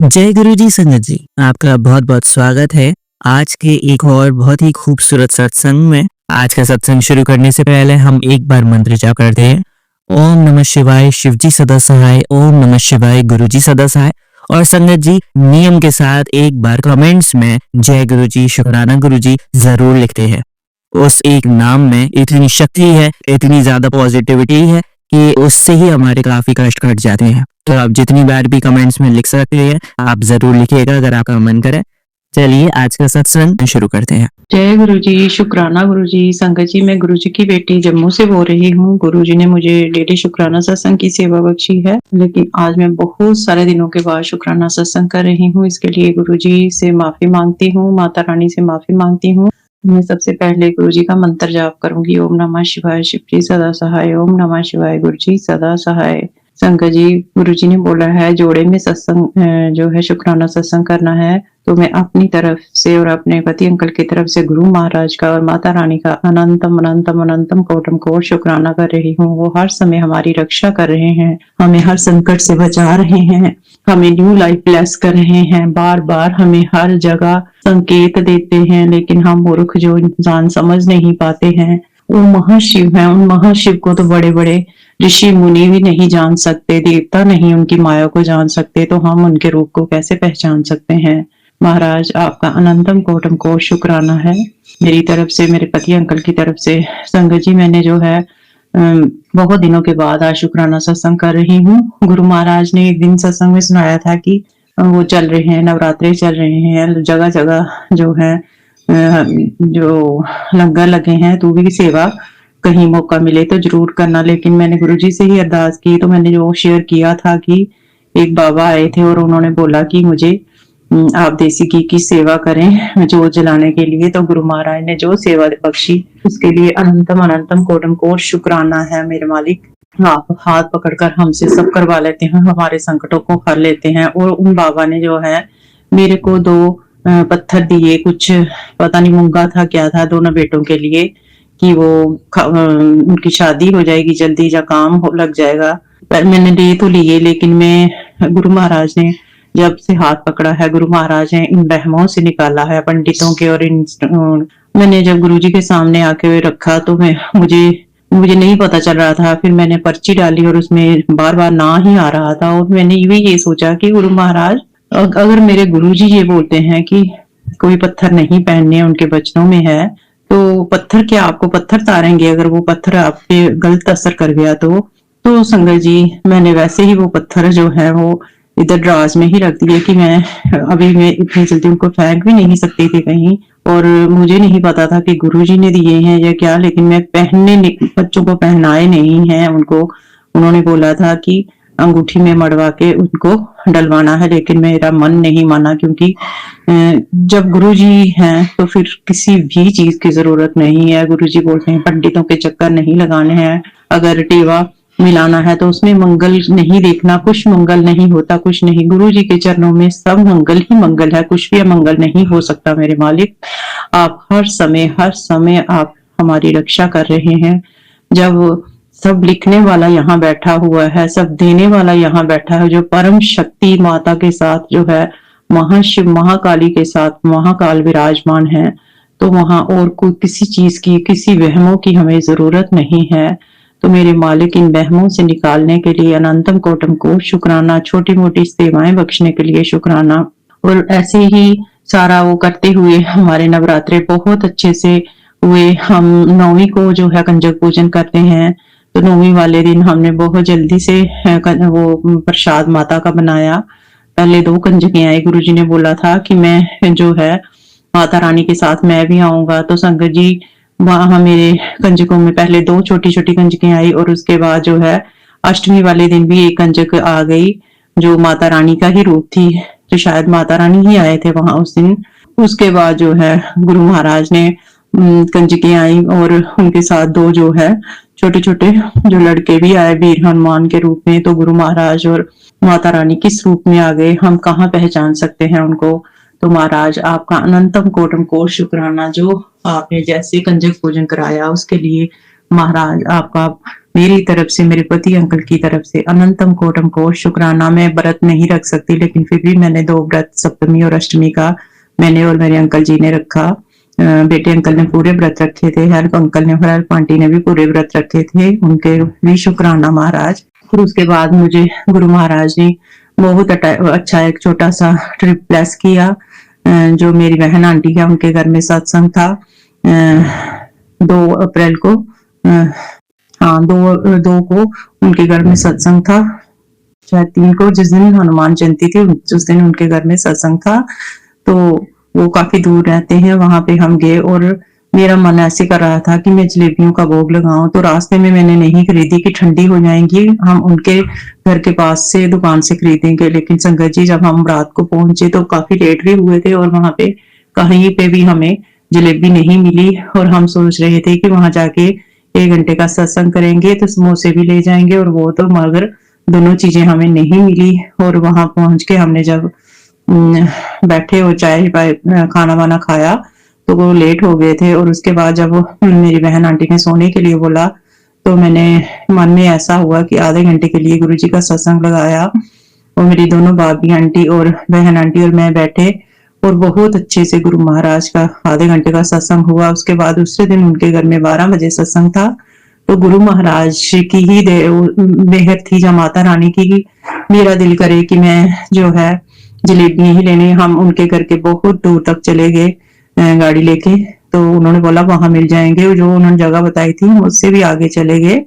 जय गुरु जी संगत जी, आपका बहुत बहुत स्वागत है आज के एक और बहुत ही खूबसूरत सत्संग में। आज का सत्संग शुरू करने से पहले हम एक बार मंत्र जाप करते हैं। ओम नमः शिवाय, शिव जी सदा सहाय। ओम नमः शिवाय, गुरु जी सदा सहाय। और संगत जी नियम के साथ एक बार कमेंट्स में जय गुरु जी, शुक्राना गुरु जी जरूर लिखते हैं। उस एक नाम में इतनी शक्ति है, इतनी ज्यादा पॉजिटिविटी है कि उससे ही हमारे काफी कष्ट घट जाते हैं। तो आप जितनी बार भी कमेंट्स में लिख सकते हैं, आप जरूर लिखिएगा अगर आपका मन करे। चलिए आज का सत्संग शुरू करते हैं। जय गुरु जी, शुक्राना गुरु जी। संगत जी, मैं गुरु जी की बेटी जम्मू से बोल रही हूँ। गुरु जी ने मुझे डेली शुक्राना सत्संग की सेवा बख्शी है, लेकिन आज मैं बहुत सारे दिनों के बाद शुक्राना सत्संग कर रही हूँ। इसके लिए गुरु जी से माफी मांगती हूँ, माता रानी से माफी मांगती हूँ। मैं सबसे पहले गुरु जी का मंत्र जाप करूंगी। ओम नमः शिवाय, शिव जी सदा सहाय। ओम नमः शिवाय, गुरु जी सदा सहाय। संगत जी, गुरु जी ने बोला है जोड़े में सत्संग जो है शुक्राना सत्संग करना है, तो मैं अपनी तरफ से और अपने पति अंकल की तरफ से गुरु महाराज का और माता रानी का अनंतम अनंतम अनंतम कोटम कोट शुक्राना कर रही हूँ। वो हर समय हमारी रक्षा कर रहे हैं, हमें हर संकट से बचा रहे हैं, हमें न्यू लाइफ ब्लेस कर रहे हैं। बार बार हमें हर जगह संकेत देते हैं, लेकिन हम मूर्ख जो इंसान समझ नहीं पाते हैं। वो महाशिव हैं, उन महाशिव को तो बड़े बड़े ऋषि मुनि भी नहीं जान सकते, देवता नहीं उनकी माया को जान सकते, तो हम उनके रूप को कैसे पहचान सकते हैं। महाराज आपका अनंतम कोटम कोट शुक्राना है मेरी तरफ से, मेरे पति अंकल की तरफ से। संगत जी, मैंने जो है बहुत दिनों के बाद आज शुक्राना सत्संग कर रही हूँ। गुरु महाराज ने एक दिन सत्संग में सुनाया था कि वो चल रहे हैं, नवरात्रे चल रहे हैं, जगह जगह जो है जो लंगर लगे हैं, तू भी सेवा कहीं मौका मिले तो जरूर करना। लेकिन मैंने गुरुजी से ही अरदास की, तो मैंने जो शेयर किया था कि एक बाबा आए थे और उन्होंने बोला कि मुझे आप देसी घी की सेवा करें जोत जलाने के लिए। तो गुरु महाराज ने जो सेवा बख्शी उसके लिए अनंतम अनंतम कोटम कोट शुक्राना है मेरे मालिक। आप हाथ पकड़कर हमसे सब करवा लेते हैं, हमारे संकटों को हर लेते हैं। और उन बाबा ने जो है मेरे को दो पत्थर दिए, कुछ पता नहीं मूंगा था क्या था, दोनों बेटों के लिए कि वो उनकी शादी हो जाएगी जल्दी या काम लग जाएगा। पर मैंने दे तो लिए, लेकिन मैं गुरु महाराज ने जब से हाथ पकड़ा है, गुरु महाराज ने इन रहमों से निकाला है पंडितों के। और इन मैंने जब गुरु जी के सामने आके रखा तो मुझे नहीं पता चल रहा था। फिर मैंने पर्ची डाली और उसमें बार बार ना ही आ रहा था, और मैंने ये सोचा कि गुरु महाराज अगर मेरे गुरु जी ये बोलते हैं कि कोई पत्थर नहीं पहनने उनके वचनों में है, तो पत्थर क्या आपको पत्थर तारेंगे? अगर वो पत्थर आप पे गलत असर कर गया तो संगत जी, मैंने वैसे ही वो पत्थर जो है वो इधर ड्राज में ही रख दिए कि मैं इतनी जल्दी उनको फेंक भी नहीं सकती थी कहीं। और मुझे नहीं पता था कि गुरुजी ने दिए हैं या क्या, लेकिन मैं बच्चों को पहनाए नहीं है उनको। उन्होंने बोला था कि अंगूठी में मड़वा के उनको डलवाना है, लेकिन मेरा मन नहीं माना, क्योंकि जब गुरुजी हैं तो फिर किसी भी चीज की जरूरत नहीं है। गुरुजी बोलते हैं पंडितों के चक्कर नहीं लगाने हैं, अगर टेवा मिलाना है तो उसमें मंगल नहीं देखना, कुछ मंगल नहीं होता, कुछ नहीं। गुरु जी के चरणों में सब मंगल ही मंगल है, कुछ भी अमंगल नहीं हो सकता। मेरे मालिक, आप हर समय आप हमारी रक्षा कर रहे हैं। जब सब लिखने वाला यहाँ बैठा हुआ है, सब देने वाला यहाँ बैठा है, जो परम शक्ति माता के साथ जो है महाशिव महाकाली के साथ महाकाल विराजमान है, तो वहां और कोई किसी चीज की, किसी वहमों की हमें जरूरत नहीं है। तो मेरे मालिक, इन वहमों से निकालने के लिए अनंतम कोटम को शुक्राना, छोटी मोटी सेवाएं बख्शने के लिए शुक्राना। और ऐसे ही सारा वो करते हुए हमारे नवरात्रे बहुत अच्छे से हुए। हम नौवीं को जो है कंजक पूजन करते हैं, तो नौवीं वाले दिन हमने बहुत जल्दी से वो प्रसाद माता का बनाया। पहले 2 कंजकें आई, गुरुजी ने बोला था कि मैं जो है माता रानी के साथ मैं भी आऊंगा। तो संगत जी, वहां मेरे कंजकों में पहले 2 छोटी छोटी कंजकें आई, और उसके बाद जो है अष्टमी वाले दिन भी एक कंजक आ गई जो माता रानी का ही रूप थी, जो शायद माता रानी ही आए थे वहां उस दिन। उसके बाद जो है गुरु महाराज ने कंजकें आई, और उनके साथ 2 जो है छोटे छोटे जो लड़के भी आए वीर हनुमान के रूप में। तो गुरु महाराज और माता रानी किस रूप में आ गए, हम कहाँ पहचान सकते हैं उनको। तो महाराज आपका अनंतम कोटम कोट शुक्राना, जो आपने जैसे कंजक पूजन कराया उसके लिए। महाराज आपका मेरी तरफ से, मेरे पति अंकल की तरफ से अनंतम कोटम कोट शुक्राना। मैं व्रत नहीं रख सकती, लेकिन फिर भी मैंने 2 व्रत सप्तमी और अष्टमी का मैंने और मेरे अंकल जी ने रखा। बेटे अंकल ने पूरे व्रत रखे थे, हेल्प अंकल ने और हेल्प आंटी ने भी पूरे व्रत रखे थे, उनके भी शुक्राना महाराज। फिर उसके बाद मुझे गुरु महाराज ने बहुत अच्छा एक छोटा सा ट्रिप प्लस किया। जो मेरी बहन आंटी है उनके घर में सत्संग था 2 अप्रैल को। हाँ, 2 को उनके घर में सत्संग था, शायद 3 को, जिस दिन हनुमान जयंती थी उस दिन उनके घर में सत्संग था। तो वो काफी दूर रहते हैं, वहां पे हम गए और मेरा मन ऐसे कर रहा था कि मैं जलेबियों का भोग लगाऊं, तो रास्ते में मैंने नहीं खरीदी कि ठंडी हो जाएंगी, हम उनके घर के पास से दुकान से खरीदेंगे। लेकिन संगत जी, जब हम रात को पहुंचे तो काफी लेट भी हुए थे और वहां पे कहीं पे भी हमें जलेबी नहीं मिली। और हम सोच रहे थे कि वहां जाके 1 घंटे का सत्संग करेंगे तो समोसे भी ले जाएंगे, और वो तो मगर दोनों चीजें हमें नहीं मिली। और वहां पहुंच के हमने जब बैठे और चाय खाना वाना खाया तो वो लेट हो गए थे। और उसके बाद जब मेरी बहन आंटी ने सोने के लिए बोला तो मैंने मन में ऐसा हुआ कि आधे घंटे के लिए गुरुजी का सत्संग लगाया, और मेरी दोनों भाभी आंटी और बहन आंटी और मैं बैठे और बहुत अच्छे से गुरु महाराज का आधे घंटे का सत्संग हुआ। उसके बाद दूसरे दिन उनके घर में 12 बजे सत्संग था। तो गुरु महाराज की ही मेहर थी, या माता रानी की, मेरा दिल करे कि मैं जो है जलेबी ही लेने। हम उनके घर के बहुत दूर तक चले गए गाड़ी लेके, तो उन्होंने बोला वहां मिल जाएंगे, जो उन्होंने जगह बताई थी उससे भी आगे चले गए,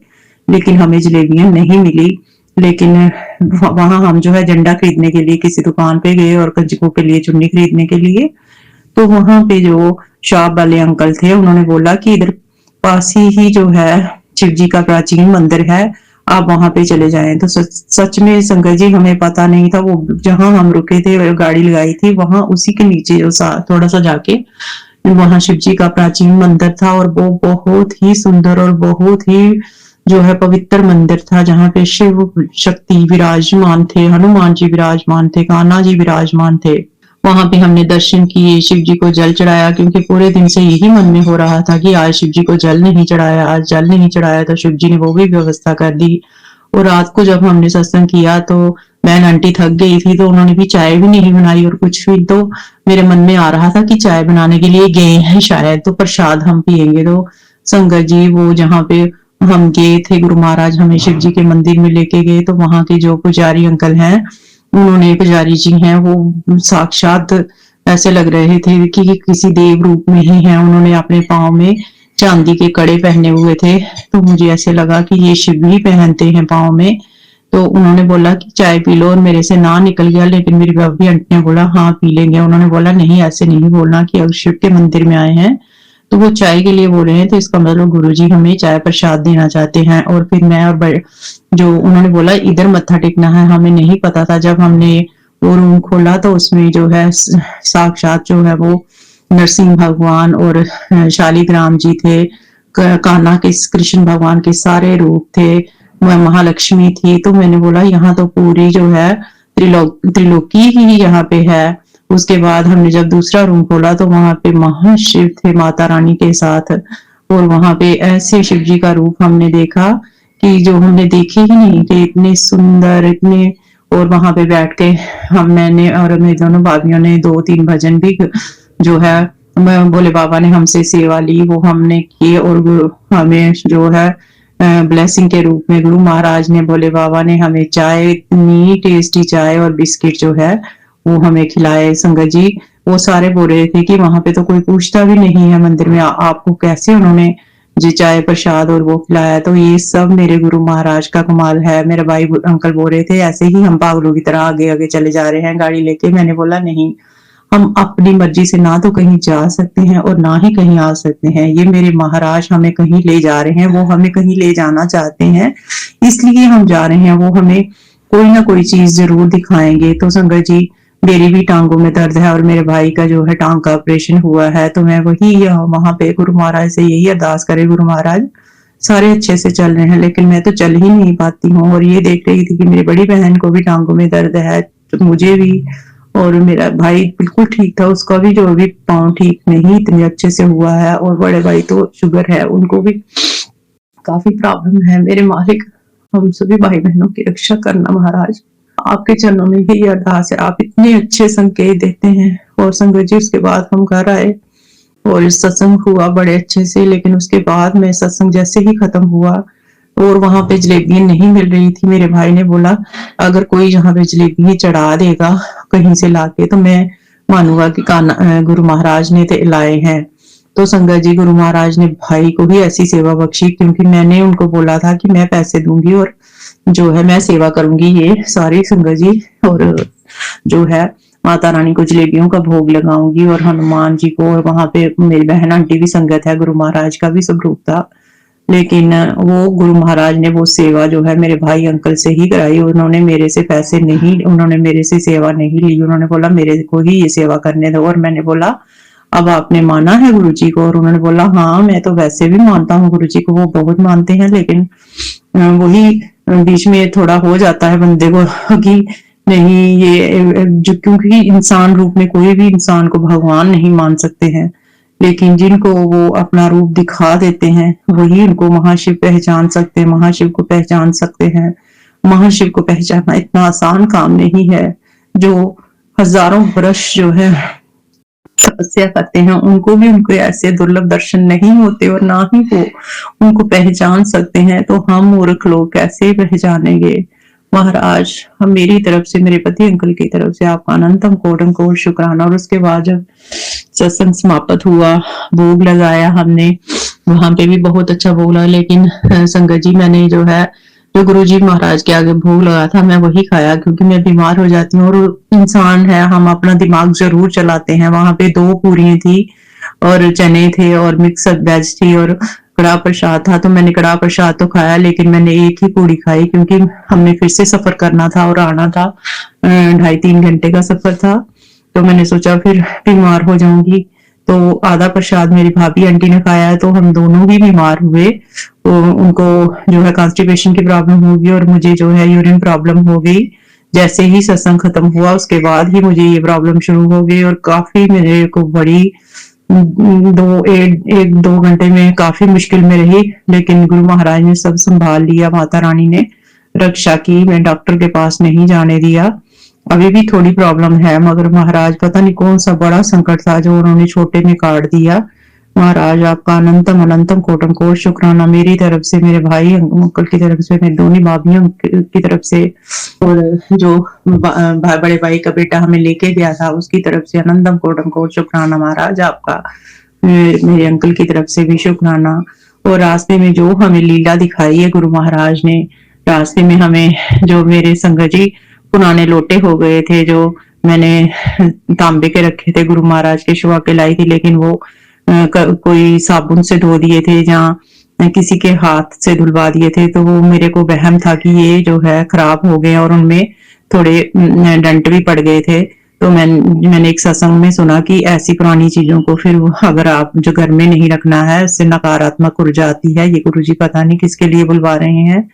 लेकिन हमें जलेबियां नहीं मिली। लेकिन वहां हम जो है झंडा खरीदने के लिए किसी दुकान पे गए और कंजकों के लिए चुन्नी खरीदने के लिए। तो वहां पे जो शॉप वाले अंकल थे उन्होंने बोला कि इधर पास ही जो है शिव जी का प्राचीन मंदिर है, आप वहां पे चले जाएं। तो सच में संगत जी, हमें पता नहीं था, वो जहां हम रुके थे गाड़ी लगाई थी वहां उसी के नीचे जो थोड़ा सा जाके वहां शिव जी का प्राचीन मंदिर था, और वो बहुत ही सुंदर और बहुत ही जो है पवित्र मंदिर था, जहाँ पे शिव शक्ति विराजमान थे, हनुमान जी विराजमान थे, कान्हा जी विराजमान थे। वहां पे हमने दर्शन किए, शिव जी को जल चढ़ाया, क्योंकि पूरे दिन से यही मन में हो रहा था कि आज शिव जी को जल नहीं चढ़ाया, आज जल नहीं चढ़ाया, तो शिव जी ने वो भी व्यवस्था कर दी। और रात को जब हमने सत्संग किया तो बहन आंटी थक गई थी, तो उन्होंने भी चाय भी नहीं बनाई और कुछ भी। तो मेरे मन में आ रहा था कि चाय बनाने के लिए गए हैं शायद, तो प्रसाद हम पियेंगे। तो संगत जी, वो जहाँ पे हम गए थे, गुरु महाराज हमें शिव जी के मंदिर में लेके गए, तो वहां के जो पुजारी अंकल हैं, उन्होंने, पुजारी जी हैं, वो साक्षात ऐसे लग रहे थे कि किसी देव रूप में ही हैं। उन्होंने अपने पाँव में चांदी के कड़े पहने हुए थे, तो मुझे ऐसे लगा कि ये शिव ही पहनते हैं पाँव में। तो उन्होंने बोला कि चाय पी लो, और मेरे से ना निकल गया, लेकिन मेरी भाभी आंटी ने बोला हाँ पी लेंगे। उन्होंने बोला नहीं, ऐसे नहीं बोलना कि अगर शिव के मंदिर में आए हैं तो वो चाय के लिए बोल रहे हैं, तो इसका मतलब गुरुजी हमें चाय प्रसाद देना चाहते हैं। और फिर मैं और जो उन्होंने बोला इधर मत्था टेकना है, हमें नहीं पता था। जब हमने वो रूम खोला तो उसमें जो है साक्षात जो है वो नरसिंह भगवान और शालिग्राम जी थे, कान्हा के, कृष्ण भगवान के सारे रूप थे, महालक्ष्मी थी। तो मैंने बोला यहाँ तो पूरी जो है त्रिलोकी ही यहाँ पे है। उसके बाद हमने जब दूसरा रूम खोला तो वहां पे महाशिव थे माता रानी के साथ, और वहां पे ऐसे शिव जी का रूप हमने देखा कि जो हमने देखे ही नहीं थे, इतने सुंदर, इतने। और वहां पे बैठ के मैंने और मेरी दोनों भाभियों ने 2-3 भजन भी जो है भोले बाबा ने हमसे सेवा ली, वो हमने किए। और हमें जो है ब्लेसिंग के रूप में गुरु महाराज ने, भोले बाबा ने हमें चाय, इतनी टेस्टी चाय और बिस्किट जो है वो हमें खिलाए। संगत जी, वो सारे बोल रहे थे कि वहां पे तो कोई पूछता भी नहीं है मंदिर में आपको कैसे उन्होंने जी चाय प्रसाद और वो खिलाया। तो ये सब मेरे गुरु महाराज का कमाल है। मेरे भाई अंकल बोल रहे थे ऐसे ही हम पागलों की तरह आगे आगे चले जा रहे हैं गाड़ी लेके। मैंने बोला नहीं, हम अपनी मर्जी से ना तो कहीं जा सकते हैं और ना ही कहीं आ सकते हैं। ये मेरे महाराज हमें कहीं ले जा रहे हैं, वो हमें कहीं ले जाना चाहते हैं, इसलिए हम जा रहे हैं। वो हमें कोई ना कोई चीज जरूर दिखाएंगे। तो संगत जी, मेरी भी टांगों में दर्द है और मेरे भाई का जो है टांग का ऑपरेशन हुआ है, तो मैं वही वहां पे गुरु महाराज से यही अरदास करे, गुरु महाराज सारे अच्छे से चल रहे हैं लेकिन मैं तो चल ही नहीं पाती हूँ। और ये देख रही थी कि मेरी बड़ी बहन को भी टांगों में दर्द है, तो मुझे भी, और मेरा भाई बिल्कुल ठीक था, उसका भी जो अभी पाँव ठीक नहीं इतने अच्छे से हुआ है, और बड़े भाई तो शुगर है, उनको भी काफी प्रॉब्लम है। मेरे मालिक, हम सभी भाई बहनों की रक्षा करना महाराज। आपके चरणों में यही अरदास है। आप इतने अच्छे संकेत देते हैं। और संगत जी, उसके बाद हम घर आए और सत्संग हुआ बड़े अच्छे से, लेकिन उसके बाद में सत्संग जैसे ही खत्म हुआ और वहां पे जलेबियां नहीं मिल रही थी, मेरे भाई ने बोला अगर कोई यहाँ पे जलेबी चढ़ा देगा कहीं से लाके तो मैं मानूंगा कि गुरु महाराज ने तो लाए हैं। तो संगत जी, गुरु महाराज ने भाई को भी ऐसी सेवा बख्शी, क्योंकि मैंने उनको बोला था कि मैं पैसे दूंगी और जो है मैं सेवा करूंगी ये सारी संगत जी, और जो है माता रानी को जलेबियों का भोग लगाऊंगी और हनुमान जी को, और वहां पे मेरी बहन आंटी भी संगत है, गुरु महाराज का भी स्वरूप था। लेकिन वो गुरु महाराज ने वो सेवा जो है मेरे भाई अंकल से ही कराई। उन्होंने मेरे से पैसे नहीं, उन्होंने मेरे से सेवा नहीं ली। उन्होंने बोला मेरे को ही ये सेवा करने दो। और मैंने बोला अब आपने माना है गुरु जी को? और उन्होंने बोला हाँ, मैं तो वैसे भी मानता हूँ गुरु जी को, वो बहुत मानते हैं, लेकिन वही बीच में थोड़ा हो जाता है बंदे को कि नहीं ये जो, क्योंकि इंसान रूप में कोई भी इंसान को भगवान नहीं मान सकते हैं, लेकिन जिनको वो अपना रूप दिखा देते हैं वही उनको महाशिव पहचान सकते हैं, महाशिव को पहचान सकते हैं। महाशिव को पहचानना इतना आसान काम नहीं है। जो हजारों वर्ष जो है तपस्या करते हैं उनको भी उनको ऐसे दुर्लभ दर्शन नहीं होते और ना ही वो उनको पहचान सकते हैं, तो हम मूर्ख लोग कैसे पहचानेंगे? महाराज, हम मेरी तरफ से, मेरे पति अंकल की तरफ से आपका अनंतम कोटम कोट शुक्राना। और उसके बाद जब सत्संग समाप्त हुआ, भोग लगाया हमने, वहां पे भी बहुत अच्छा भोग लगा। लेकिन संगत जी, मैंने जो है जो गुरु जी महाराज के आगे भोग लगा था मैं वही खाया, क्योंकि मैं बीमार हो जाती हूँ और इंसान है, हम अपना दिमाग जरूर चलाते हैं। वहां पे 2 पूरियां थी और चने थे और मिक्स वेज थी और कड़ा प्रसाद था। तो मैंने कड़ा प्रसाद तो खाया, लेकिन मैंने एक ही पूरी खाई, क्योंकि हमने फिर से सफर करना था और आना था। 2.5-3 घंटे का सफर था, तो मैंने सोचा फिर बीमार हो जाऊंगी। तो आधा प्रसाद मेरी भाभी आंटी ने खाया, तो हम दोनों भी बीमार हुए। तो उनको जो है कॉन्स्टिपेशन की प्रॉब्लम होगी और मुझे जो है यूरिन प्रॉब्लम हो गई। जैसे ही सत्संग खत्म हुआ उसके बाद ही मुझे ये प्रॉब्लम शुरू हो गई और काफी मेरे को बड़ी 1-2 घंटे में काफी मुश्किल में रही। लेकिन गुरु महाराज ने सब संभाल लिया, माता रानी ने रक्षा की, मैं डॉक्टर के पास नहीं जाने दिया। अभी भी थोड़ी प्रॉब्लम है, मगर महाराज पता नहीं कौन सा बड़ा संकट था जो उन्होंने छोटे में काट दिया। महाराज, आपका अनंतम अनंतम कोटम कोट शुक्राना मेरी तरफ से, मेरे भाई अंकल की तरफ से, मेरी दोनों भाभियों की तरफ से, और जो बड़े भाई का बेटा हमें लेके गया था उसकी तरफ से अनंतम कोटम कोट शुक्राना। महाराज, आपका मेरे अंकल की तरफ से भी शुक्राना। और रास्ते में जो हमें लीला दिखाई है गुरु महाराज ने, रास्ते में हमें जो मेरे संगत जी पुराने लोटे हो गए थे जो मैंने तांबे के रखे थे, गुरु महाराज के शुआ के लाई थी, लेकिन वो कोई साबुन से धो दिए थे या किसी के हाथ से धुलवा दिए थे, तो वो मेरे को वहम था कि ये जो है खराब हो गए और उनमें थोड़े डंट भी पड़ गए थे। तो मैंने एक सत्संग में सुना कि ऐसी पुरानी चीजों को फिर अगर आप जो घर में नहीं रखना है, इससे नकारात्मक ऊर्जा आती है। ये गुरुजी पता नहीं किसके लिए बुलवा रहे हैं,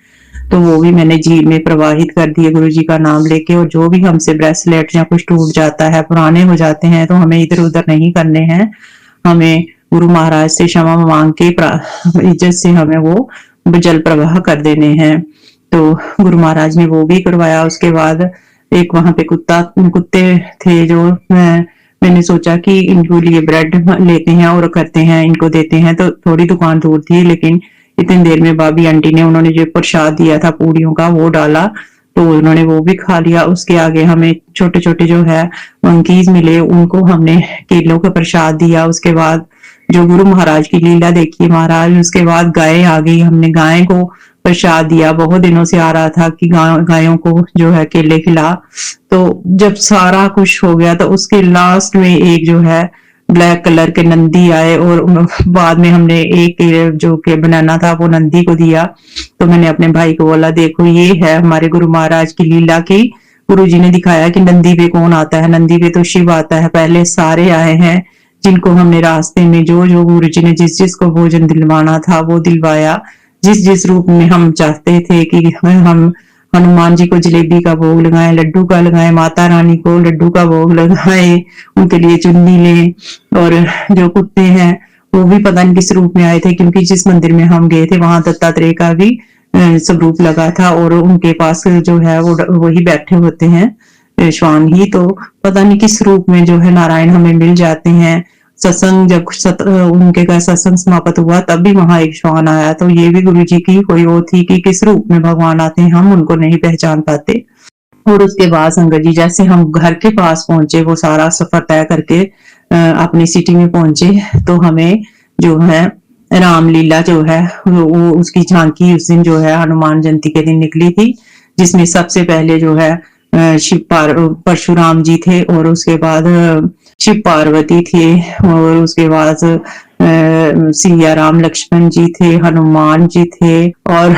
तो वो भी मैंने झील में प्रवाहित कर दिए गुरुजी का नाम लेके। और जो भी हमसे ब्रेसलेट या कुछ टूट जाता है, पुराने हो जाते हैं, तो हमें इधर उधर नहीं करने हैं, हमें गुरु महाराज से क्षमा मांग के इज्जत से हमें वो जल प्रवाह कर देने हैं। तो गुरु महाराज ने वो भी करवाया। उसके बाद एक वहां पे कुत्ते थे जो मैंने सोचा कि इनको लिए ब्रेड लेते हैं और करते हैं, इनको देते हैं। तो थोड़ी दुकान दूर थी, लेकिन इतनी देर में भाभी आंटी ने उन्होंने जो प्रसाद दिया था पूड़ियों का वो डाला, तो उन्होंने वो भी खा लिया। उसके आगे हमें छोटे छोटे जो है मंकीज मिले, उनको हमने केलों का प्रसाद दिया। उसके बाद जो गुरु महाराज की लीला देखी महाराज, उसके बाद गाय आ गई, हमने गाय को प्रसाद दिया। बहुत दिनों से आ रहा था कि गायों को जो है केले खिला। तो जब सारा कुछ हो गया तो उसके लास्ट में एक जो है ब्लैक कलर के नंदी आए, और बाद में हमने एक जो के बनाना था वो नंदी को दिया। तो मैंने अपने भाई को बोला, देखो ये है हमारे गुरु महाराज की लीला की, गुरु जी ने दिखाया कि नंदी पे कौन आता है। नंदी पे तो शिव आता है, पहले सारे आए हैं जिनको हमने रास्ते में जो जो गुरु जी ने जिस जिस को भोजन दिलवाना था वो दिलवाया। जिस जिस रूप में हम चाहते थे कि हम हनुमान जी को जलेबी का भोग लगाएं, लड्डू का लगाएं, माता रानी को लड्डू का भोग लगाएं, उनके लिए चुन्नी लें, और जो कुत्ते हैं वो भी पता नहीं किस रूप में आए थे, क्योंकि जिस मंदिर में हम गए थे वहां दत्तात्रेय का भी स्वरूप लगा था और उनके पास जो है वो वही बैठे होते हैं, श्वान ही। तो पता नहीं किस रूप में जो है नारायण हमें मिल जाते हैं। सत्संग जब उनके का सत्संग समाप्त हुआ तब भी वहां एक श्वान आया, तो ये भी गुरु जी की कोई वो थी कि किस रूप में भगवान आते हैं, हम उनको नहीं पहचान पाते। और उसके बाद संगत जी जैसे हम घर के पास पहुंचे, वो सारा सफर तय करके अपनी सिटी में पहुंचे, तो हमें जो है रामलीला जो है वो उसकी झांकी उस दिन जो है हनुमान जयंती के दिन निकली थी, जिसमें सबसे पहले जो है परशुराम जी थे और उसके बाद शिव पार्वती थे और उसके बाद सिया राम लक्ष्मण जी थे, हनुमान जी थे और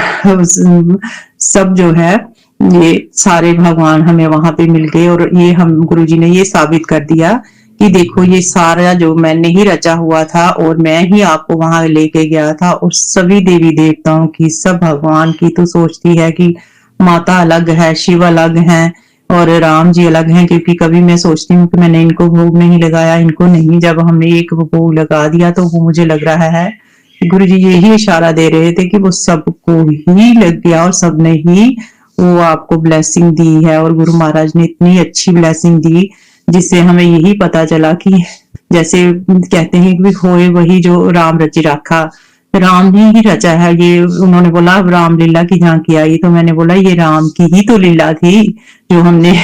सब जो है ये सारे भगवान हमें वहां पे मिल गए। और ये हम गुरुजी ने ये साबित कर दिया कि देखो ये सारा जो मैंने ही रचा हुआ था और मैं ही आपको वहां लेके गया था, और सभी देवी देवताओं की, सब भगवान की तो सोचती है कि माता अलग है, शिव अलग है और राम जी अलग हैं, क्योंकि कभी मैं सोचती हूँ कि मैंने इनको भोग नहीं लगाया, इनको नहीं। जब हमने एक भोग लगा दिया तो वो मुझे लग रहा है गुरु जी यही इशारा दे रहे थे कि वो सबको ही लग गया और सबने ही वो आपको ब्लेसिंग दी है। और गुरु महाराज ने इतनी अच्छी ब्लेसिंग दी जिससे हमें यही पता चला कि जैसे कहते हैं कि होए वही जो राम रचि राखा, राम ही रचा है ये। उन्होंने बोला अब रामलीला की झांकी आई, तो मैंने बोला ये राम की ही तो लीला थी जो हमने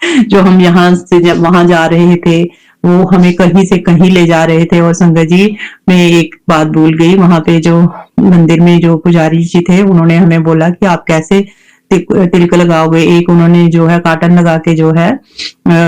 जो हम यहाँ से जब वहां जा रहे थे वो हमें कहीं से कहीं ले जा रहे थे। और संगत जी मैं एक बात भूल गई, वहां पे जो मंदिर में जो पुजारी जी थे उन्होंने हमें बोला कि आप कैसे तिलक लगाओगे। एक उन्होंने जो है काटन लगा के जो है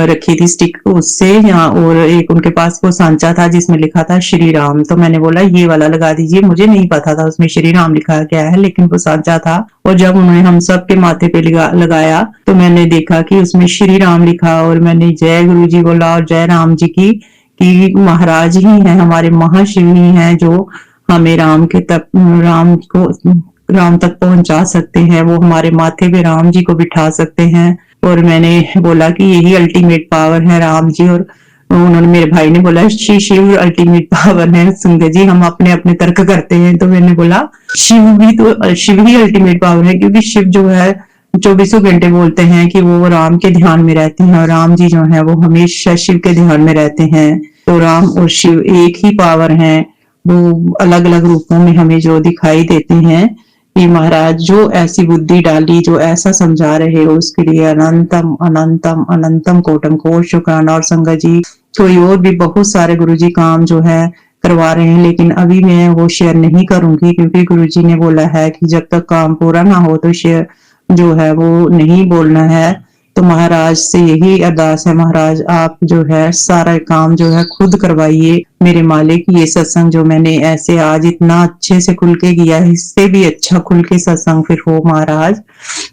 रखी थी स्टिक उससे यहाँ, और एक उनके पास वो सांचा था जिसमें लिखा था श्री राम। तो मैंने बोला ये वाला लगा दीजिए, मुझे नहीं पता था उसमें श्री राम लिखा क्या है, लेकिन वो सांचा था। और जब उन्होंने हम सब के माथे पे लगाया तो मैंने देखा कि उसमें श्री राम लिखा, और मैंने जय गुरु जी बोला और जय राम जी की, कि महाराज ही है हमारे, महाशिव ही है जो हमें राम तक पहुंचा सकते हैं, वो हमारे माथे पे राम जी को बिठा सकते हैं। और मैंने बोला कि यही अल्टीमेट पावर है राम जी। और उन्होंने, मेरे भाई ने बोला श्री शिव अल्टीमेट पावर है। संगत जी हम अपने अपने तर्क करते हैं, तो मैंने बोला शिव ही अल्टीमेट पावर है, क्योंकि शिव जो है 24 घंटे बोलते हैं कि वो राम के ध्यान में रहते हैं और राम जी जो है वो हमेशा शिव के ध्यान में रहते हैं। तो राम और शिव एक ही पावर है, वो अलग अलग रूपों में हमें जो दिखाई देते हैं। कि महाराज जो ऐसी बुद्धि डाली, जो ऐसा समझा रहे हो, उसके लिए अनंतम अनंतम अनंतम कोटम कोट शुक्राना। और संगत जी कोई और भी बहुत सारे गुरुजी काम जो है करवा रहे हैं, लेकिन अभी मैं वो शेयर नहीं करूंगी, क्योंकि गुरुजी ने बोला है कि जब तक काम पूरा ना हो तो शेयर जो है वो नहीं बोलना है। तो महाराज से यही अरदास है, महाराज आप जो है सारा काम जो है खुद करवाइए मेरे मालिक। ये सत्संग जो मैंने ऐसे आज इतना अच्छे से खुल के किया है, इससे भी अच्छा खुल के सत्संग फिर हो महाराज,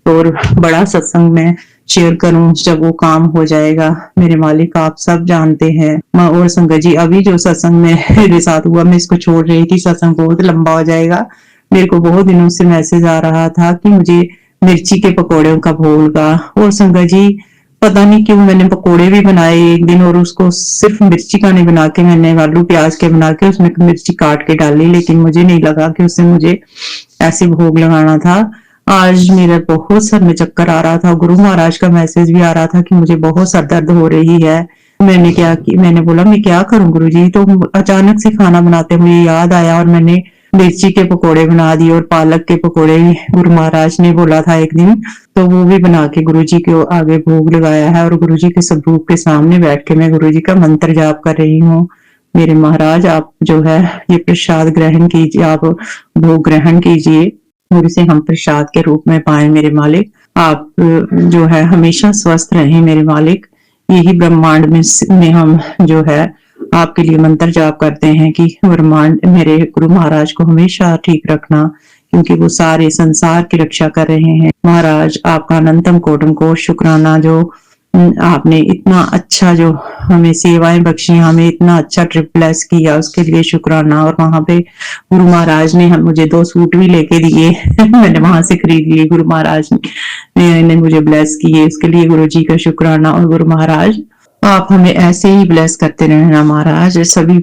और बड़ा सत्संग में शेयर करूं जब वो काम हो जाएगा मेरे मालिक, आप सब जानते हैं। और संगत जी अभी जो सत्संग में मेरे साथ हुआ, मैं इसको छोड़ रही थी, सत्संग बहुत लंबा हो जाएगा। मेरे को बहुत दिनों से मैसेज आ रहा था कि मुझे मिर्ची के पकौड़े का भूल का। और संगत जी पता नहीं क्यों मैंने पकोड़े भी बनाए एक दिन, और उसको सिर्फ मिर्ची का नहीं बना के, मैंने आलू प्याज के बना के उसमें मिर्ची काट के डाली, लेकिन मुझे नहीं लगा कि उससे मुझे ऐसे भोग लगाना था। आज मेरा बहुत सर में चक्कर आ रहा था, गुरु महाराज का मैसेज भी आ रहा था कि मुझे बहुत सर दर्द हो रही है। मैंने बोला मैं क्या करूं गुरु जी। तो अचानक से खाना बनाते मुझे याद आया और मैंने मिर्ची के पकोड़े बना दिए, और पालक के पकोड़े भी गुरु महाराज ने बोला था एक दिन, तो वो भी बना के गुरु जी के आगे भोग लगाया है। और गुरु जी के स्वरूप के सामने बैठ के मैं गुरु जी का मंत्र जाप कर रही हूँ। मेरे महाराज आप जो है ये प्रसाद ग्रहण कीजिए, आप भोग ग्रहण कीजिए और इसे हम प्रसाद के रूप में पाए मेरे मालिक। आप जो है हमेशा स्वस्थ रहें मेरे मालिक। यही ब्रह्मांड में हम जो है आपके लिए मंत्र जाप करते हैं कि ब्रह्मांड मेरे गुरु महाराज को हमेशा ठीक रखना, क्योंकि वो सारे संसार की रक्षा कर रहे हैं। महाराज आपका अनंतम कोटम कोट शुक्राना, जो आपने इतना अच्छा जो हमें सेवाएं बख्शी, हमें इतना अच्छा ट्रिप ब्लेस किया, उसके लिए शुक्राना। और वहां पे गुरु महाराज ने मुझे 2 सूट भी लेके दिए मैंने वहां से खरीद लिए, गुरु महाराज ने मुझे ब्लेस किए, इसके लिए गुरु जी का शुक्राना। और गुरु महाराज आप हमें ऐसे ही ब्लेस करते रहना महाराज, सभी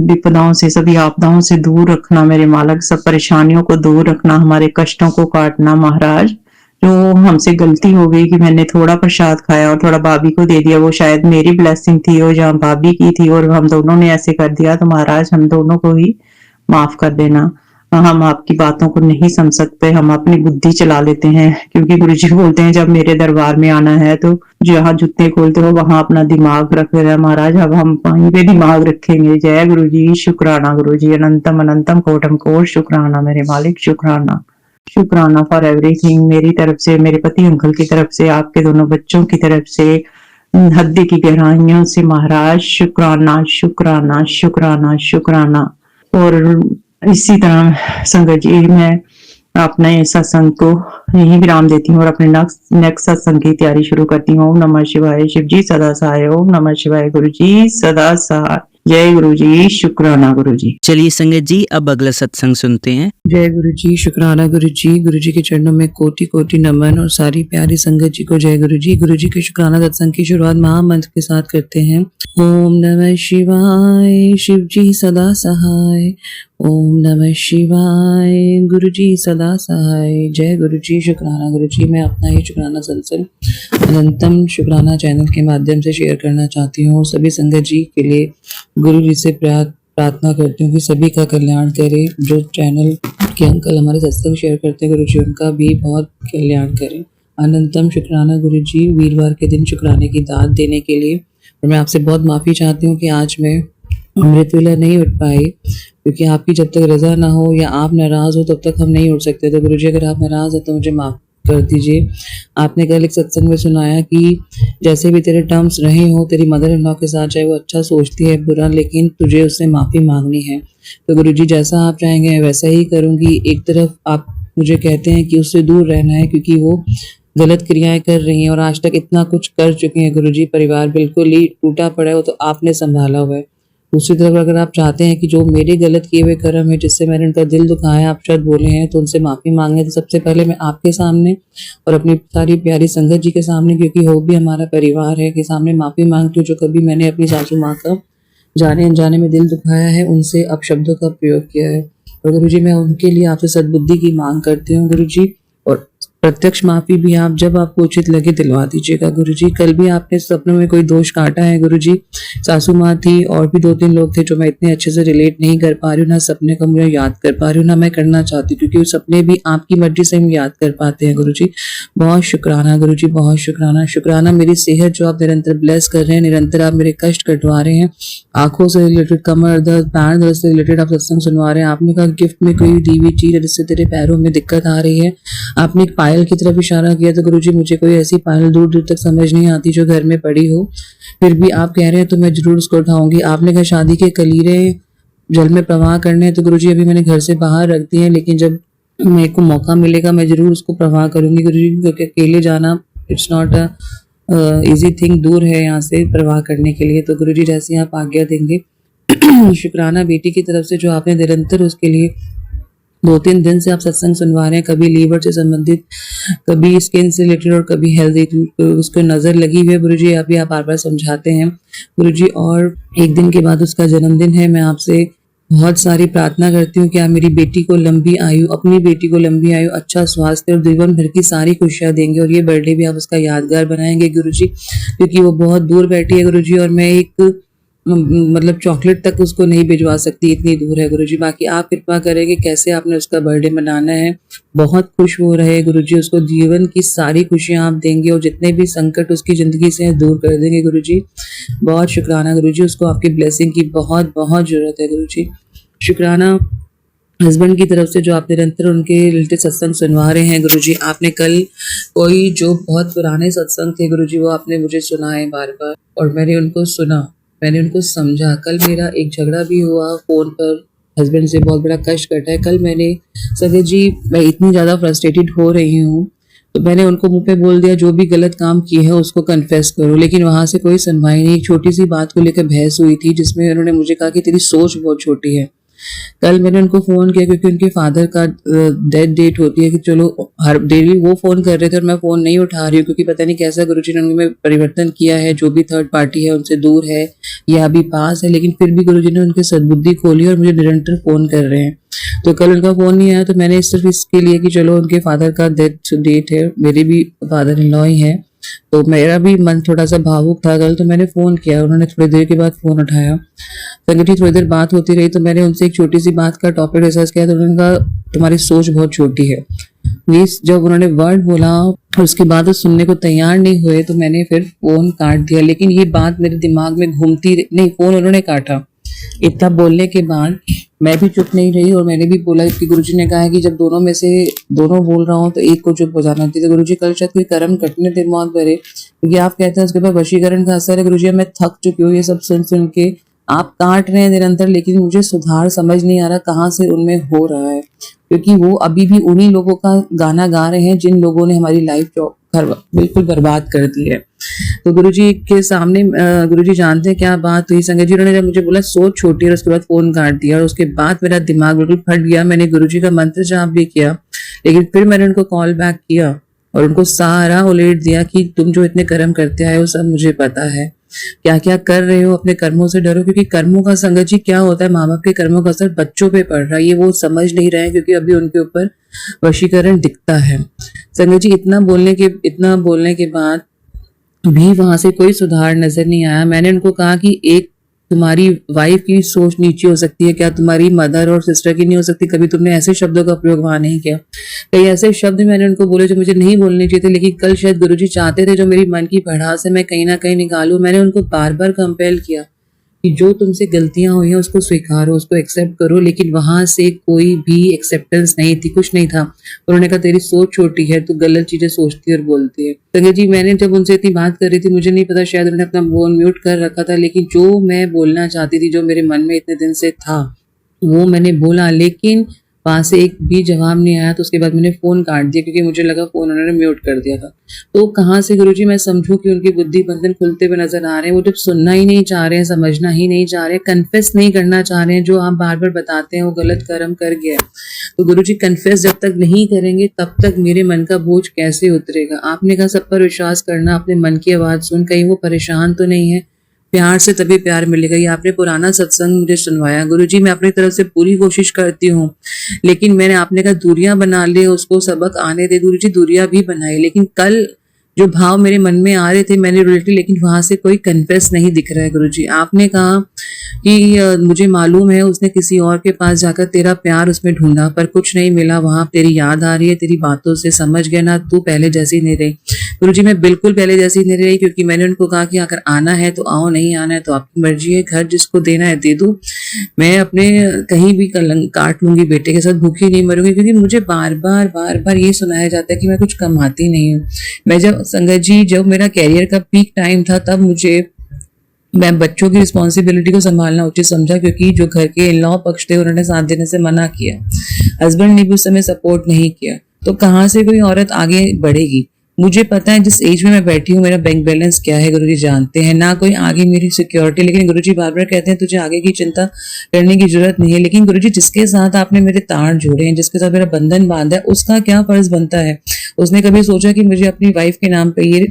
विपदाओं से, सभी आपदाओं से दूर रखना मेरे मालिक, सब परेशानियों को दूर रखना, हमारे कष्टों को काटना महाराज। जो हमसे गलती हो गई कि मैंने थोड़ा प्रसाद खाया और थोड़ा भाभी को दे दिया, वो शायद मेरी ब्लेसिंग थी और जहाँ भाभी की थी, और हम दोनों ने ऐसे कर दिया, तो महाराज हम दोनों को ही माफ कर देना। हम आपकी बातों को नहीं समझ सकते, हम अपनी बुद्धि चला लेते हैं, क्योंकि गुरुजी बोलते हैं जब मेरे दरबार में आना है तो जहाँ जूते खोलते हो वहां अपना दिमाग रख देना महाराज। अब हम वहीं पे दिमाग रखेंगे। जय गुरुजी, शुक्राना गुरुजी, अनंतम अनंतम कोटम कोट शुक्राना मेरे मालिक, शुक्राना शुक्राना फॉर एवरीथिंग, मेरी तरफ से, मेरे पति अंकल की तरफ से, आपके दोनों बच्चों की तरफ से, हृदय की गहराइयों से महाराज, शुक्राना शुक्राना शुक्राना शुक्राना। और इसी तरह संगत जी, मैं अपने सत्संग को यही विराम देती हूँ और अपने नेक्स्ट सत्संग की तैयारी शुरू करती हूँ। ओम नमः शिवाय, शिव जी सदा सहाय। ओम नमः शिवाय, गुरु जी सदा सहाय। जय गुरु जी, शुक्राना गुरु जी। चलिए संगत जी, अब अगला सत्संग सुनते हैं। जय गुरु जी, शुक्राना गुरु जी के चरणों में कोटि कोटि नमन, और सारी प्यारी संगत जी को जय गुरु जी के शुक्राना सत्संग की शुरुआत महामंत्र के साथ करते हैं। ओम नमः शिवाय, शिव जी सदा सहाय। ओम नमः शिवाय, गुरु जी सदा सहाय। जय गुरु जी, शुक्राना गुरु जी। मैं अपना ही शुक्राना सत्संग अनंतम शुक्राना चैनल के माध्यम से शेयर करना चाहती हूँ। सभी संगत जी के लिए गुरु जी से प्रार्थना करती हूँ कि सभी का कल्याण करे। जो चैनल के अंकल हमारे सत्संग शेयर करते हैं गुरु जी, उनका भी बहुत कल्याण करे। अनंतम शुक्राना गुरु जी, वीरवार के दिन शुक्राने की दात देने के लिए। और मैं आपसे बहुत माफ़ी चाहती हूँ कि आज मैं अमृत वेला नहीं उठ पाई, क्योंकि आपकी जब तक रजा ना हो या आप नाराज़ हो तब तक हम नहीं उठ सकते। तो गुरु जी, अगर आप नाराज़ हो तो मुझे माफ़ कर दीजिए। आपने कल एक सत्संग में सुनाया कि जैसे भी तेरे टर्म्स रहे हो तेरी मदर इन लॉ के साथ, चाहे वो अच्छा सोचती है बुरा, लेकिन तुझे उससे माफ़ी मांगनी है। तो गुरुजी, जैसा आप चाहेंगे वैसा ही करूँगी। एक तरफ आप मुझे कहते हैं कि उससे दूर रहना है क्योंकि वो गलत क्रियाएं कर रही हैं और आज तक इतना कुछ कर चुके हैं गुरुजी, परिवार बिल्कुल ही टूटा पड़ा है, वो तो आपने संभाला हुआ है। दूसरी तरफ अगर आप चाहते हैं कि जो मेरे गलत किए हुए कर्म है, जिससे मैंने उनका दिल दुखाया, आप शब्द बोले हैं, तो उनसे माफ़ी मांगने, तो सबसे पहले मैं आपके सामने और अपनी सारी प्यारी संगत जी के सामने, क्योंकि वो भी हमारा परिवार है, के सामने माफ़ी मांगती हूँ। जो कभी मैंने अपनी सासू माँ का जाने अनजाने में दिल दुखाया है, उनसे अपशब्दों का प्रयोग किया है। और गुरु जी, मैं उनके लिए आपसे सद्बुद्धि की मांग करती हूँ गुरु जी, और प्रत्यक्ष माफी भी आप जब आपको उचित लगे दिलवा दीजिएगा गुरु जी। कल भी आपने सपनों में कोई दोष काटा है गुरु जी, सासू माँ थी और भी 2-3 लोग थे जो मैं इतने अच्छे से रिलेट नहीं कर पा रही हूँ, ना सपने को मुझे याद कर पा रही हूँ, ना मैं करना चाहती, क्योंकि वो सपने भी आपकी मर्जी से हम याद कर पाते हैं गुरु जी। बहुत शुक्राना गुरु जी, बहुत शुक्राना। शुक्राना मेरी सेहत जो आप निरंतर ब्लेस कर रहे हैं, निरंतर आप मेरे कष्ट कटवा रहे हैं, आंखों से रिलेटेड, कमर दर्द, पैर दर्द से रिलेटेड आप सत्संग सुनवा रहे हैं। आपने कहा गिफ्ट में कोई दी हुई चीज है जिससे तेरे पैरों में दिक्कत आ रही है। आपने एक पायल की तरफ इशारा किया, तो गुरुजी मुझे कोई ऐसी पायल दूर दूर तक समझ नहीं आती जो घर में पड़ी हो, फिर भी आप कह रहे हैं तो मैं जरूर उसको उठाऊंगी। आपने कहा शादी के कलीरे जल में प्रवाह करने हैं, तो गुरुजी अभी मैंने घर से बाहर रख दिए हैं, लेकिन जब मेरे को मौका मिलेगा मैं जरूर उसको प्रवाह करूंगी गुरुजी, क्योंकि अकेले जाना it's not a easy thing, दूर है यहाँ से प्रवाह करने के लिए। तो गुरुजी जैसे आप आज्ञा देंगे। शुक्राना बेटी की तरफ से जो आपने निरंतर उसके लिए 2-3 दिन से आप सत्संग सुनवा रहे हैं, कभी लीवर से संबंधित, कभी स्किन से रिलेटेड और कभी हेल्थ, उसको नजर लगी हुई है गुरुजी, अभी आप बार बार समझाते हैं गुरुजी। और एक दिन के बाद उसका जन्मदिन है, मैं आपसे बहुत सारी प्रार्थना करती हूँ कि आप मेरी बेटी को लंबी आयु, अपनी बेटी को लंबी आयु, अच्छा स्वास्थ्य और जीवन भर की सारी खुशियाँ देंगे, और ये बर्थडे भी आप उसका यादगार बनाएंगे गुरुजी, क्योंकि वो बहुत दूर बैठी है गुरुजी, और मैं एक मतलब चॉकलेट तक उसको नहीं भिजवा सकती, इतनी दूर है गुरुजी। बाकी आप कृपा करेंगे कैसे आपने उसका बर्थडे मनाना है, बहुत खुश हो रहे गुरुजी, उसको जीवन की सारी खुशियां आप देंगे और जितने भी संकट उसकी जिंदगी से दूर कर देंगे गुरुजी। बहुत शुक्राना गुरुजी, उसको आपकी ब्लेसिंग की बहुत बहुत जरूरत है गुरुजी। शुक्राना हस्बैंड की तरफ से जो आप निरंतर उनके रिलेटेड सत्संग सुनवा रहे हैं गुरुजी। आपने कल कोई जो बहुत पुराने सत्संग थे गुरुजी, वो आपने मुझे सुनाए बार बार, और मैंने उनको सुना, मैंने उनको समझा। कल मेरा एक झगड़ा भी हुआ फोन पर, हस्बैंड से बहुत बड़ा कष्ट कटा है। कल मैंने संगत जी, मैं इतनी ज़्यादा फ्रस्ट्रेटेड हो रही हूँ, तो मैंने उनको मुंह पे बोल दिया जो भी गलत काम किए हैं उसको कन्फेस करो, लेकिन वहाँ से कोई सुनवाई नहीं। एक छोटी सी बात को लेकर बहस हुई थी जिसमें उन्होंने मुझे कहा कि तेरी सोच बहुत छोटी है। कल मैंने उनको फ़ोन किया क्योंकि उनके फादर का डेथ डेट होती है कि चलो हर डेली वो फ़ोन कर रहे थे और मैं फ़ोन नहीं उठा रही हूँ क्योंकि पता नहीं कैसा गुरुजी ने उनमें परिवर्तन किया है, जो भी थर्ड पार्टी है उनसे दूर है या अभी पास है, लेकिन फिर भी गुरुजी ने उनकी सद्बुद्धि खोली और मुझे निरंतर फ़ोन कर रहे हैं। तो कल उनका फ़ोन नहीं आया तो मैंने सिर्फ इसके लिए कि चलो उनके फादर का डेथ डेट है, मेरे भी फादर इन लॉ ही हैं, तो मेरा भी मन थोड़ा सा भावुक था कल, तो मैंने फ़ोन किया, उन्होंने थोड़ी देर के बाद फ़ोन उठाया। संगत जी थोड़ी देर बात होती रही तो मैंने उनसे एक छोटी सी बात का टॉपिक डिस्कस किया, तो उन्होंने कहा तुम्हारी सोच बहुत छोटी है। ये जब उन्होंने वर्ड बोला और उसके बाद वो सुनने को तैयार नहीं हुए तो मैंने फिर फ़ोन काट दिया, लेकिन ये बात मेरे दिमाग में घूमती नहीं, फ़ोन उन्होंने काटा। इतना बोलने के बाद मैं भी चुप नहीं रही और मैंने भी बोला कि गुरुजी ने कहा है कि जब दोनों में से दोनों बोल रहा हूँ तो एक को चुप हो जाना चाहिए। तो गुरुजी कल शायद कोई कर्म कटने थे मौत भरे, क्योंकि आप कहते हैं उसके बाद वशीकरण का असर है। गुरुजी मैं थक चुकी हूँ ये सब सुन सुन के, आप काट रहे हैं निरंतर, लेकिन मुझे सुधार समझ नहीं आ रहा कहाँ से उनमें हो रहा है, क्योंकि वो अभी भी उन्हीं लोगों का गाना गा रहे हैं जिन लोगों ने हमारी लाइफ बिल्कुल बर्बाद कर दी है। तो गुरुजी के सामने गुरुजी जानते हैं क्या बात हुई। संगत जी उन्होंने जब मुझे बोला सोच छोटी है, और उसके बाद फोन काट दिया और उसके बाद मेरा दिमाग बिल्कुल फट गया। मैंने गुरुजी का मंत्र जाप भी किया, लेकिन फिर मैंने उनको कॉल बैक किया और उनको सारा उलेट दिया कि तुम जो इतने कर्म करते आए हो सब मुझे पता है, क्या क्या कर रहे हो, अपने कर्मों से डरो, क्योंकि कर्मों का संगत जी क्या होता है, माँ बाप के कर्मों का असर बच्चों पे पड़ रहा है, ये वो समझ नहीं रहे हैं क्योंकि अभी उनके ऊपर वशीकरण दिखता है। संगत जी इतना बोलने के बाद भी वहां से कोई सुधार नजर नहीं आया। मैंने उनको कहा कि एक तुम्हारी वाइफ की सोच नीची हो सकती है, क्या तुम्हारी मदर और सिस्टर की नहीं हो सकती? कभी तुमने ऐसे शब्दों का प्रयोग वहां नहीं किया। कई ऐसे शब्द मैंने उनको बोले जो मुझे नहीं बोलने चाहिए थे, लेकिन कल शायद गुरुजी चाहते थे जो मेरी मन की भड़ास है मैं कहीं ना कहीं निकालूं। मैंने उनको बार बार कंपेल किया कि जो तुमसे गलतियां हुई हैं उसको स्वीकारो, उसको एक्सेप्ट करो, लेकिन वहां से कोई भी एक्सेप्टेंस नहीं थी, कुछ नहीं था। उन्होंने कहा तेरी सोच छोटी है, तू गलत चीजें सोचती है और बोलती है। संजय जी मैंने जब उनसे इतनी बात कर रही थी, मुझे नहीं पता शायद उन्होंने अपना फोन म्यूट कर रखा था, लेकिन जो मैं बोलना चाहती थी, जो मेरे मन में इतने दिन से था, वो मैंने बोला, लेकिन वहां से एक भी जवाब नहीं आया। तो उसके बाद मैंने फोन काट दिया क्योंकि मुझे लगा फोन उन्होंने म्यूट कर दिया था। तो कहाँ से गुरुजी मैं समझूं कि उनकी बुद्धि बंधन खुलते हुए नजर आ रहे हैं। वो जब सुनना ही नहीं चाह रहे हैं, समझना ही नहीं चाह रहे, कन्फेस नहीं करना चाह रहे हैं, जो आप बार बार बताते हैं वो गलत कर्म कर गया। तो गुरुजी कन्फेस जब तक नहीं करेंगे तब तक मेरे मन का बोझ कैसे उतरेगा। आपने कहा सब पर विश्वास करना, अपने मन की आवाज सुन, कहीं वो परेशान तो नहीं है, प्यार से तभी प्यार मिलेगा। ये आपने पुराना सत्संग मुझे सुनवाया। गुरुजी मैं अपनी तरफ से पूरी कोशिश करती हूँ, लेकिन मैंने आपने कहा दूरियां बना ले, उसको सबक आने दे। गुरुजी दूरियां भी बनाई, लेकिन कल जो भाव मेरे मन में आ रहे थे मैंने रिलेटेड, लेकिन वहां से कोई कन्फेस नहीं दिख रहा है। गुरुजी आपने कहा कि मुझे मालूम है उसने किसी और के पास जाकर तेरा प्यार उसमें ढूंढा पर कुछ नहीं मिला, वहां तेरी याद आ रही है, तेरी बातों से समझ गया ना तू पहले जैसी नहीं रही। गुरुजी मैं बिल्कुल पहले जैसी नहीं रही, क्योंकि मैंने उनको कहा कि अगर आना है तो आओ, नहीं आना है तो आपकी मर्जी है, घर जिसको देना है दे दो, मैं अपने कहीं भी कलंक काट लूंगी, बेटे के साथ भूखी नहीं मरूंगी। क्योंकि मुझे बार बार ये सुनाया जाता है कि मैं कुछ कमाती नहीं हूँ। मैं संगत जी जब मेरा कैरियर का पीक टाइम था तब मैं बच्चों की रिस्पॉन्सिबिलिटी को संभालना उचित समझा, क्योंकि जो घर के इन लॉ पक्ष थे उन्होंने साथ देने से मना किया, हस्बैंड ने भी उस समय सपोर्ट नहीं किया। तो कहाँ से कोई औरत आगे बढ़ेगी? मुझे पता है जिस एज में मैं बैठी हूँ मेरा बैंक बैलेंस क्या है, गुरुजी जानते हैं, ना कोई आगे मेरी सिक्योरिटी। लेकिन गुरुजी बार बार कहते हैं तुझे आगे की चिंता करने की जरूरत नहीं है। लेकिन गुरुजी जिसके साथ आपने मेरे तार जोड़े हैं, जिसके साथ मेरा बंधन बांधा है, उसका क्या फर्ज बनता है? उसने कभी सोचा कि मुझे अपनी वाइफ के नाम पे ये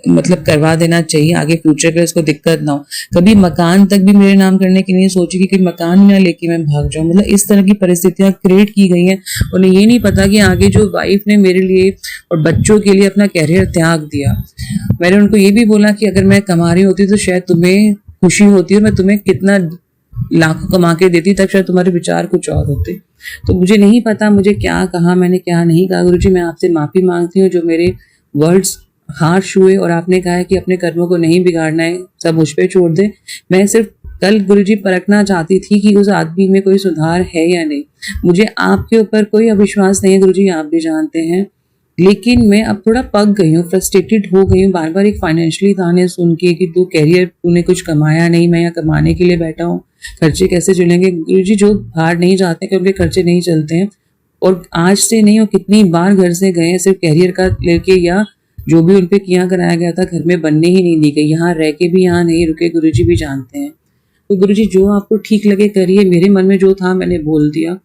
करवा देना चाहिए, आगे फ्यूचर के उसको दिक्कत ना हो? कभी मकान तक भी मेरे नाम करने की नहीं सोची कि कोई मकान ना लेके मैं भाग जाऊं। इस तरह की परिस्थितियां क्रिएट की गई हैं। उन्हें ये नहीं पता कि आगे जो वाइफ ने मेरे लिए और बच्चों के लिए अपना कैरियर त्याग दिया। मैंने उनको ये भी बोला कि अगर मैं कमा रही होती तो शायद तुम्हें खुशी होती और मैं तुम्हें कितना लाखों कमा के देती, तब शायद तुम्हारे विचार कुछ और होते। तो मुझे नहीं पता मुझे क्या कहा, मैंने क्या नहीं कहा। गुरुजी मैं आपसे माफी मांगती हूँ जो मेरे वर्ड्स हार्श हुए और आपने कहा है कि अपने कर्मों को नहीं बिगाड़ना है, सब मुझ पे छोड़ दे। मैं सिर्फ कल गुरुजी परखना चाहती थी कि उस आदमी में कोई सुधार है या नहीं। मुझे आपके ऊपर कोई अविश्वास नहीं है गुरुजी, आप भी जानते हैं, लेकिन मैं अब थोड़ा पक गई हूँ, फ्रस्ट्रेटेड हो गई हूँ। बार बार एक फाइनेंशियली ताने सुन के कि तू कैरियर तूने कुछ कमाया नहीं, मैं यहाँ कमाने के लिए बैठा हूँ, खर्चे कैसे चलेंगे? गुरुजी जो बाहर नहीं जाते क्योंकि खर्चे नहीं चलते हैं, और आज से नहीं और कितनी बार घर से गए सिर्फ कैरियर का लेके, या जो भी उनपे किया कराया गया था घर में बनने ही नहीं दी गई, यहाँ रह के भी यहाँ नहीं रुके, गुरुजी भी जानते हैं। तो गुरुजी जो आपको ठीक लगे करिए। मेरे मन में जो था मैंने बोल दिया।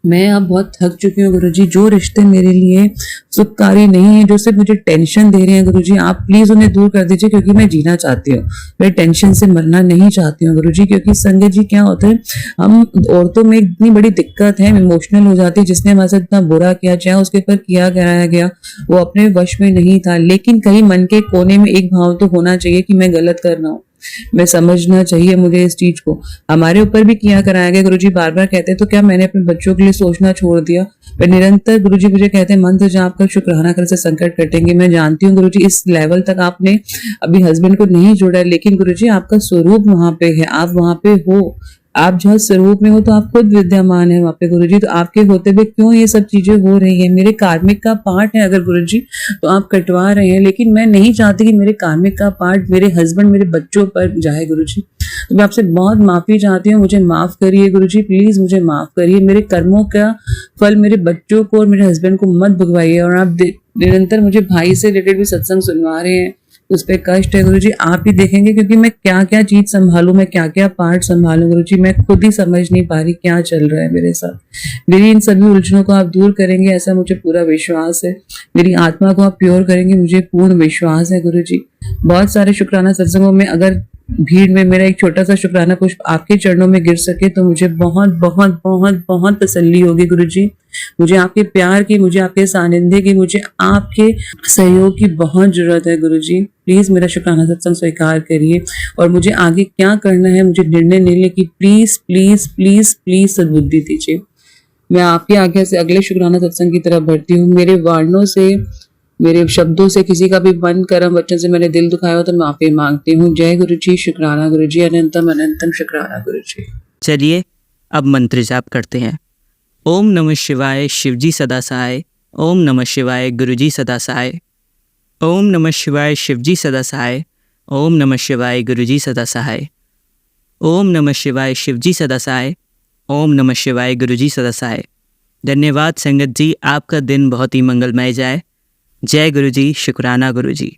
मैं अब बहुत थक चुकी हूँ गुरुजी। जो रिश्ते मेरे लिए सुखकारी नहीं है, जो सिर्फ मुझे टेंशन दे रहे हैं गुरुजी, आप प्लीज उन्हें दूर कर दीजिए, क्योंकि मैं जीना चाहती हूँ। मैं टेंशन से मरना नहीं चाहती हूँ गुरुजी। क्योंकि संगत जी क्या होता है, हम औरतों में इतनी बड़ी दिक्कत है, इमोशनल हो जाती है। जिसने हमारे साथ इतना बुरा किया, चाहे उसके ऊपर किया कराया गया, वो अपने वश में नहीं था, लेकिन कहीं मन के कोने में एक भाव तो होना चाहिए कि मैं गलत कर रहा हूँ। मैं समझना चाहिए मुझे इस चीज को। हमारे ऊपर भी किया कराया गया गुरुजी, बार बार कहते हैं, तो क्या मैंने अपने बच्चों के लिए सोचना छोड़ दिया? मैं निरंतर गुरुजी मुझे कहते हैं मंत्र जाप कर शुक्राना कर से संकट कटेंगे। मैं जानती हूँ गुरुजी इस लेवल तक आपने अभी हस्बैंड को नहीं जोड़ा है, लेकिन गुरुजी आपका स्वरूप वहां पे है, आप वहां पे हो। आप जहाँ स्वरूप में हो तो आप खुद विद्यमान है वहां पे गुरुजी। तो आपके होते हुए क्यों ये सब चीजें हो रही है? मेरे कार्मिक का पार्ट है अगर गुरुजी, तो आप कटवा रहे हैं, लेकिन मैं नहीं चाहती कि मेरे कार्मिक का पार्ट मेरे हस्बैंड मेरे बच्चों पर जाए गुरुजी। तो मैं आपसे बहुत माफी चाहती हूँ, मुझे माफ करिए गुरुजी, प्लीज मुझे माफ करिए। मेरे कर्मों का फल मेरे बच्चों को और मेरे हस्बैंड को मत भुगवाइए। और आप निरंतर मुझे भाई से रिलेटेड भी सत्संग सुनवा रहे हैं, उस पर कष्ट है गुरुजी। आप ही देखेंगे, क्योंकि मैं क्या क्या चीज संभालूं, मैं क्या क्या पार्ट संभालूं गुरुजी, मैं खुद ही समझ नहीं पा रही क्या चल रहा है मेरे साथ। मेरी इन सभी उलझनों को आप दूर करेंगे, ऐसा मुझे पूरा विश्वास है। मेरी आत्मा को आप प्योर करेंगे, मुझे पूर्ण विश्वास है गुरुजी। बहुत सारे शुक्राना सत्संगों में अगर भीड़ में मेरा एक छोटा सा शुक्राना पुष्प आपके चरणों में गिर सके तो मुझे बहुत बहुत बहुत बहुत तसल्ली होगी गुरुजी। मुझे आपके प्यार की, मुझे आपके सानिध्य की, मुझे आपके सहयोग की बहुत जरूरत है गुरुजी। प्लीज मेरा शुक्राना सत्संग स्वीकार करिए और मुझे आगे क्या करना है मुझे निर्णय लेने की प्लीज प्लीज प्लीज प्लीज सद्बुद्धि दीजिए। मैं आपकी आज्ञा से अगले शुक्राना सत्संग की तरफ बढ़ती हूँ। मेरे वाणों से, मेरे शब्दों से किसी का भी मन कर्म वचन से मैंने दिल दुखाया हो तो माफी मांगती हूँ। जय गुरुजी, शुक्राना गुरुजी, अनंतम अनंतम शुक्राना गुरुजी। चलिए अब मंत्र जाप करते हैं। ओम नमः शिवाय शिवजी सदा सहाय। ओम नमः शिवाय गुरुजी सदा सहाय। ओम नमः शिवाय शिवजी सदा सहाय। ओम नमः शिवाय गुरुजी सदा सहाय। ओम नमः शिवाय शिवजी सदा सहाय। ओम नमः शिवाय गुरुजी सदा सहाय। धन्यवाद संगत जी, आपका दिन बहुत ही मंगलमय जाए। जय गुरुजी, शुक्राना गुरुजी।